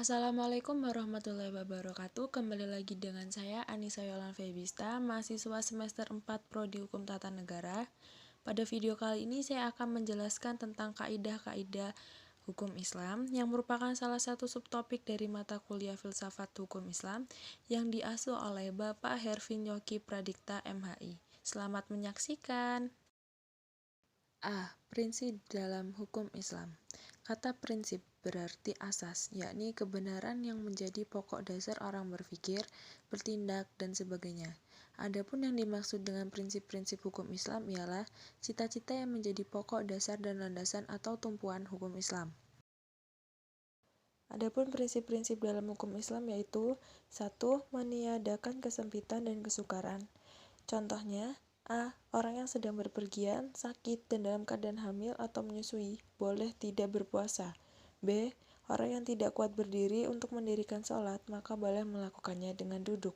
Assalamualaikum warahmatullahi wabarakatuh. Kembali lagi dengan saya Anissa Yolan Febista, mahasiswa semester 4 Prodi Hukum Tata Negara. Pada video kali ini saya akan menjelaskan tentang kaidah-kaidah hukum Islam yang merupakan salah satu subtopik dari mata kuliah Filsafat Hukum Islam yang diasuh oleh Bapak Hervin Yogi Pradikta MHI. Selamat menyaksikan. A. Prinsip dalam hukum Islam. Kata prinsip berarti asas, yakni kebenaran yang menjadi pokok dasar orang berpikir, bertindak, dan sebagainya. Adapun yang dimaksud dengan prinsip-prinsip hukum Islam ialah cita-cita yang menjadi pokok dasar dan landasan atau tumpuan hukum Islam. Adapun prinsip-prinsip dalam hukum Islam yaitu 1. Meniadakan kesempitan dan kesukaran. Contohnya, A. Orang yang sedang berpergian, sakit, dan dalam keadaan hamil atau menyusui, boleh tidak berpuasa. B. Orang yang tidak kuat berdiri untuk mendirikan sholat, maka boleh melakukannya dengan duduk.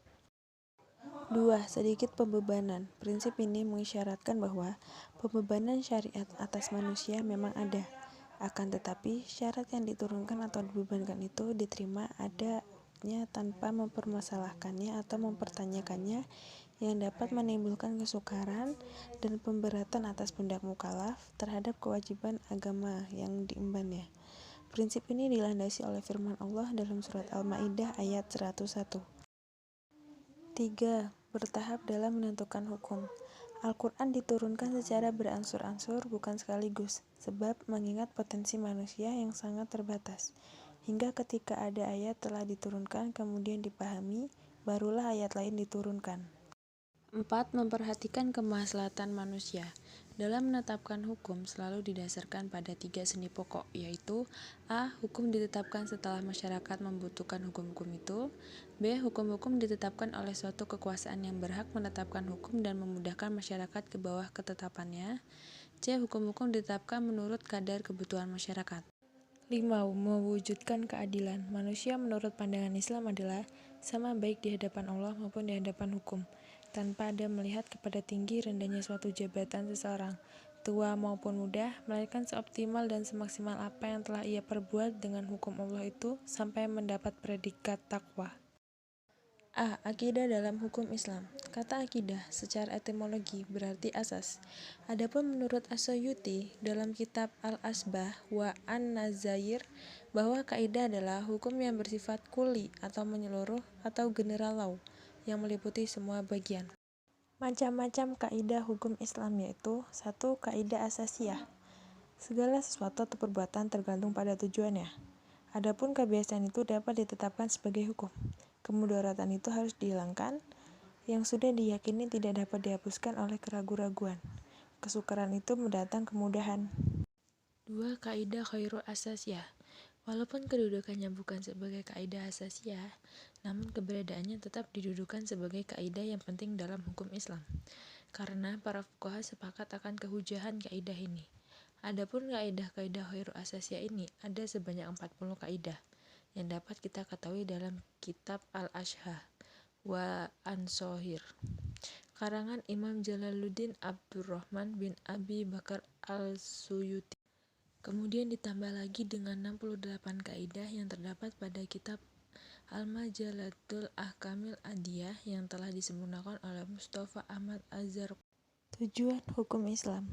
2. Sedikit pembebanan. Prinsip ini mengisyaratkan bahwa pembebanan syariat atas manusia memang ada. Akan tetapi, syarat yang diturunkan atau dibebankan itu diterima adanya tanpa mempermasalahkannya atau mempertanyakannya, yang dapat menimbulkan kesukaran dan pemberatan atas pundak mukallaf terhadap kewajiban agama yang diembannya. Prinsip ini dilandasi oleh firman Allah dalam surat Al-Maidah ayat 101. 3. Bertahap dalam menentukan hukum. Al-Quran diturunkan secara beransur-ansur bukan sekaligus, sebab mengingat potensi manusia yang sangat terbatas. Hingga ketika ada ayat telah diturunkan kemudian dipahami, barulah ayat lain diturunkan. 4. Memperhatikan kemaslahatan manusia. Dalam menetapkan hukum selalu didasarkan pada 3 seni pokok, yaitu A. Hukum ditetapkan setelah masyarakat membutuhkan hukum-hukum itu. B. Hukum-hukum ditetapkan oleh suatu kekuasaan yang berhak menetapkan hukum dan memudahkan masyarakat ke bawah ketetapannya. C. Hukum-hukum ditetapkan menurut kadar kebutuhan masyarakat. 5. Mewujudkan keadilan. Manusia menurut pandangan Islam adalah sama baik di hadapan Allah maupun di hadapan hukum, tanpa ada melihat kepada tinggi rendahnya suatu jabatan seseorang, tua maupun muda, melainkan seoptimal dan semaksimal apa yang telah ia perbuat dengan hukum Allah itu sampai mendapat predikat takwa. A. Akidah dalam hukum Islam. Kata akidah secara etimologi berarti asas. Adapun menurut As-Suyuti dalam kitab Al-Asbah wa An-Nazair bahwa kaidah adalah hukum yang bersifat kuli atau menyeluruh atau general law yang meliputi semua bagian. Macam-macam kaidah hukum Islam yaitu 1. Kaidah asasiyah. Segala sesuatu atau perbuatan tergantung pada tujuannya. Adapun kebiasaan itu dapat ditetapkan sebagai hukum. Kemudaratan itu harus dihilangkan, yang sudah diyakini tidak dapat dihapuskan oleh keraguan-raguan. Kesukaran itu mendatang kemudahan. 2. Kaidah khairul asasiyah. Walaupun kedudukannya bukan sebagai kaidah asasiyah, namun keberadaannya tetap didudukan sebagai kaidah yang penting dalam hukum Islam, karena para fuqaha sepakat akan kehujahan kaidah ini. Adapun kaidah-kaidah khairul asasiyah ini ada sebanyak 40 kaidah yang dapat kita ketahui dalam kitab Al-Ashhah wa An-Sohir karangan Imam Jalaluddin Abdurrahman bin Abi Bakar Al-Suyuti. Kemudian ditambah lagi dengan 68 kaidah yang terdapat pada kitab Al-Majalatul Ahkamil Adiyah yang telah disempurnakan oleh Mustafa Ahmad Azhar. Tujuan hukum Islam.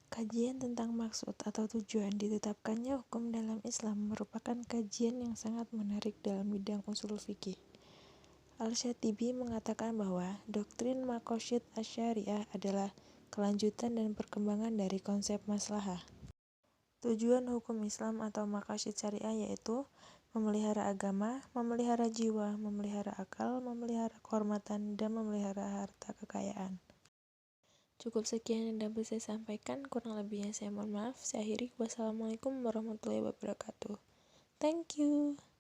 Kajian tentang maksud atau tujuan ditetapkannya hukum dalam Islam merupakan kajian yang sangat menarik dalam bidang usul fikih. Al-Syatibi mengatakan bahwa doktrin maqasid asy-syariah adalah kelanjutan dan perkembangan dari konsep maslahah. Tujuan hukum Islam atau maqasid syariah yaitu memelihara agama, memelihara jiwa, memelihara akal, memelihara kehormatan, dan memelihara harta kekayaan. Cukup sekian yang dapat saya sampaikan, kurang lebihnya saya mohon maaf. Saya akhiri, wassalamualaikum warahmatullahi wabarakatuh. Thank you.